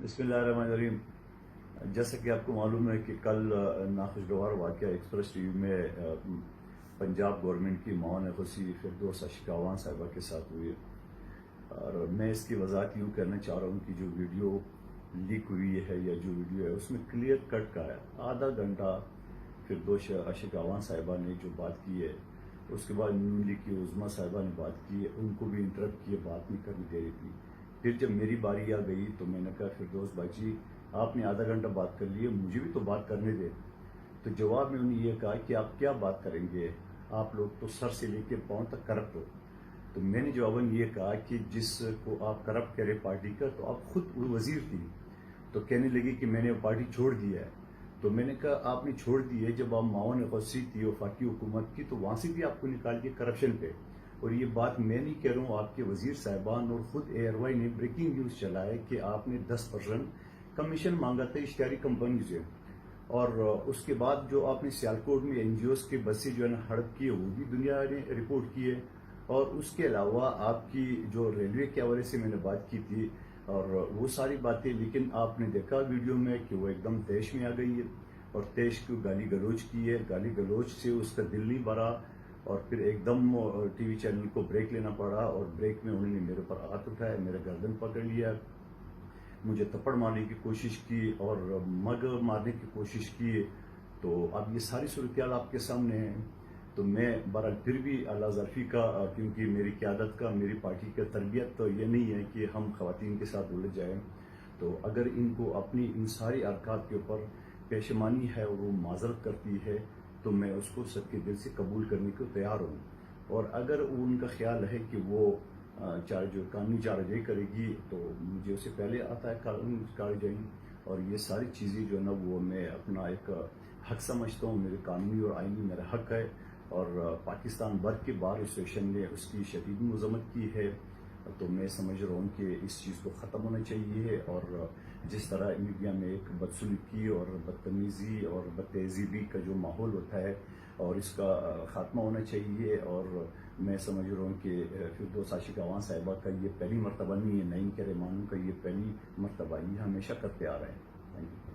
بسم اللہ الرحمن الرحیم۔ جیسا کہ آپ کو معلوم ہے کہ کل ناخوشگوار واقعہ ایکسپریس ٹی وی میں پنجاب گورنمنٹ کی معاون خصوصی فردوس اشکاوان صاحبہ کے ساتھ ہوئی، اور میں اس کی وضاحت یوں کرنا چاہ رہا ہوں کہ جو ویڈیو لیک ہوئی ہے یا جو ویڈیو ہے اس میں کلیئر کٹ کا ہے۔ آدھا گھنٹہ فردوس اشکاوان صاحبہ نے جو بات کی ہے، اس کے بعد نون لیگ کی عظمیٰ صاحبہ نے بات کی ہے، ان کو بھی انٹرپٹ کیے، بات نہیں کرنی دے رہی تھی۔ پھر جب میری باری آ گئی تو میں نے کہا فردوس بھائی جی آپ نے آدھا گھنٹہ بات کر لی ہے، مجھے بھی تو بات کرنے دے۔ تو جواب میں انہوں نے یہ کہا کہ آپ کیا بات کریں گے، آپ لوگ تو سر سے لے کے پاؤں تک کرپٹ ہو۔ تو میں نے جواباً یہ کہا کہ جس کو آپ کرپٹ کہہ رہے پارٹی کا، تو آپ خود وزیر تھی۔ تو کہنے لگی کہ میں نے پارٹی چھوڑ دیا ہے۔ تو میں نے کہا آپ نے چھوڑ دی ہے، جب آپ معاون خصوصی تھی وفاقی حکومت کی تو وہاں سے بھی آپ کو نکال کے کرپشن پہ۔ اور یہ بات میں نہیں کہہ رہا ہوں، آپ کے وزیر صاحبان اور خود اے آر وائی نے بریکنگ نیوز چلائے کہ آپ نے 10% کمیشن مانگا تھا اشتہاری کمپنی سے۔ اور اس کے بعد جو آپ نے سیالکوٹ میں این جی اوز کے بسیں جو ہے نا ہڑپ کی ہے، وہ بھی دنیا نے رپورٹ کی ہے۔ اور اس کے علاوہ آپ کی جو ریلوے کے حوالے سے میں نے بات کی تھی اور وہ ساری باتیں، لیکن آپ نے دیکھا ویڈیو میں کہ وہ ایک دم تیش میں آ گئی ہے اور تیش کو گالی گلوچ کی ہے، گالی گلوچ سے اس کا دل نہیں بھرا، اور پھر ایک دم ٹی وی چینل کو بریک لینا پڑا، اور بریک میں انہوں نے میرے اوپر ہاتھ اٹھایا، میرا گردن پکڑ لیا، مجھے تھپڑ مارنے کی کوشش کی اور مگ مارنے کی کوشش کی۔ تو اب یہ ساری صورتحال آپ کے سامنے ہے۔ تو میں بہرحال پھر بھی اللہ ظرفی کا، کیونکہ میری قیادت کا، میری پارٹی کا تربیت تو یہ نہیں ہے کہ ہم خواتین کے ساتھ الجھ جائیں۔ تو اگر ان کو اپنی ان ساری حرکات کے اوپر پشیمانی ہے اور وہ معذرت کرتی ہے تو میں اس کو سب کے دل سے قبول کرنے کو تیار ہوں۔ اور اگر ان کا خیال ہے کہ وہ جو قانونی چارجائی کرے گی تو مجھے اسے پہلے آتا ہے قانونی کارروائی، اور یہ ساری چیزیں جو ہے نا وہ میں اپنا ایک حق سمجھتا ہوں، میرے قانونی اور آئینی میرا حق ہے۔ اور پاکستان بھر کے بار ایسوسیشن نے اس کی شدید مذمت کی ہے۔ تو میں سمجھ رہا ہوں کہ اس چیز کو ختم ہونا چاہیے، اور جس طرح میڈیا میں ایک بدسلوکی اور بدتمیزی اور بدتہذیبی کا جو ماحول ہوتا ہے، اور اس کا خاتمہ ہونا چاہیے۔ اور میں سمجھ رہا ہوں کہ فردوس اشکاوان صاحبہ کا یہ پہلی مرتبہ نہیں ہے، نعیم کے رحمانوں کا یہ پہلی مرتبہ، یہ ہمیشہ کرتے آ رہے ہیں۔ Thank you.